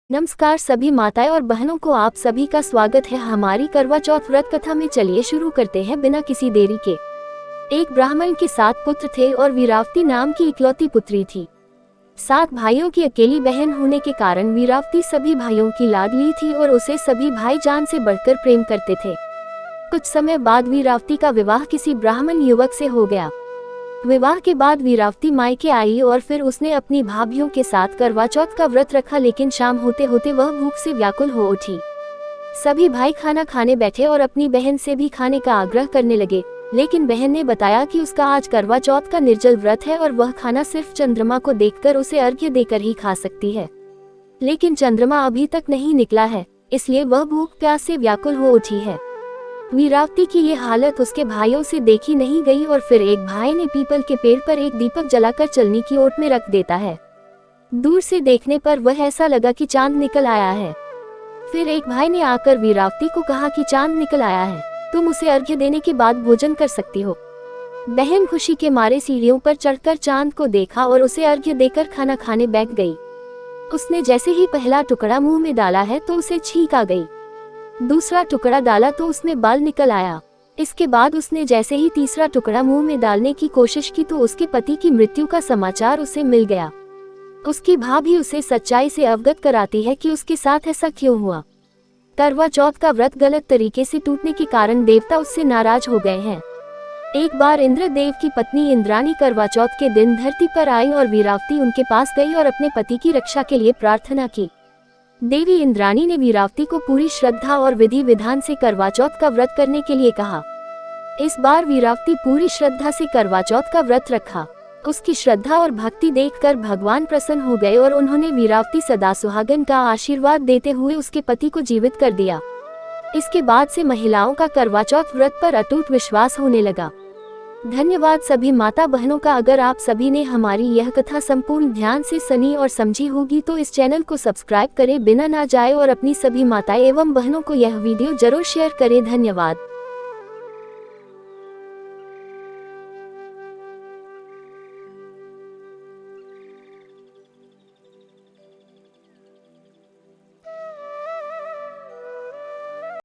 नमस्कार सभी माताएं और बहनों को आप सभी का स्वागत है हमारी करवा चौथ व्रत कथा में। चलिए शुरू करते हैं बिना किसी देरी के। एक ब्राह्मण के 7 पुत्र थे और वीरावती नाम की इकलौती पुत्री थी। 7 भाइयों की अकेली बहन होने के कारण वीरावती सभी भाइयों की लाडली थी और उसे सभी भाई जान से बढ़कर प्रेम करते थे। कुछ समय बाद वीरावती का विवाह किसी ब्राह्मण युवक से हो गया। विवाह के बाद वीरावती मायके आई और फिर उसने अपनी भाभियों के साथ करवा चौथ का व्रत रखा, लेकिन शाम होते होते वह भूख से व्याकुल हो उठी। सभी भाई खाना खाने बैठे और अपनी बहन से भी खाने का आग्रह करने लगे, लेकिन बहन ने बताया कि उसका आज करवा चौथ का निर्जल व्रत है और वह खाना सिर्फ चंद्रमा को देखकर उसे अर्घ्य देकर ही खा सकती है। लेकिन चंद्रमा अभी तक नहीं निकला है, इसलिए वह भूख प्यास से व्याकुल हो उठी है। वीरावती की ये हालत उसके भाइयों से देखी नहीं गई और फिर एक भाई ने पीपल के पेड़ पर एक दीपक जलाकर चलनी की ओट में रख देता है। दूर से देखने पर वह ऐसा लगा कि चांद निकल आया है। फिर एक भाई ने आकर वीरावती को कहा कि चांद निकल आया है, तुम उसे अर्घ्य देने के बाद भोजन कर सकती हो। बहन खुशी के मारे सीढ़ियों पर चढ़कर चांद को देखा और उसे अर्घ्य देकर खाना खाने बैठ गई। उसने जैसे ही पहला टुकड़ा मुंह में डाला है तो उसे छींक आ गई। दूसरा टुकड़ा डाला तो उसमें बाल निकल आया। इसके बाद उसने जैसे ही तीसरा टुकड़ा मुंह में डालने की कोशिश की तो उसके पति की मृत्यु का समाचार उसे मिल गया। उसकी भाभी उसे सच्चाई से अवगत कराती है कि उसके साथ ऐसा क्यों हुआ। करवा चौथ का व्रत गलत तरीके से टूटने के कारण देवता उससे नाराज हो गए हैं। एक बार इंद्रदेव की पत्नी इंद्राणी करवा चौथ के दिन धरती पर आई और वीरावती उनके पास गई और अपने पति की रक्षा के लिए प्रार्थना की। देवी इंद्राणी ने वीरावती को पूरी श्रद्धा और विधि विधान से करवा चौथ का व्रत करने के लिए कहा। इस बार वीरावती पूरी श्रद्धा से करवा चौथ का व्रत रखा। उसकी श्रद्धा और भक्ति देखकर भगवान प्रसन्न हो गए और उन्होंने वीरावती सदा सुहागन का आशीर्वाद देते हुए उसके पति को जीवित कर दिया। इसके बाद से महिलाओं का करवा चौथ व्रत पर अटूट विश्वास होने लगा। धन्यवाद सभी माता बहनों का। अगर आप सभी ने हमारी यह कथा संपूर्ण ध्यान से सुनी और समझी होगी तो इस चैनल को सब्सक्राइब करें बिना ना जाए और अपनी सभी माताएं एवं बहनों को यह वीडियो जरूर शेयर करें। धन्यवाद।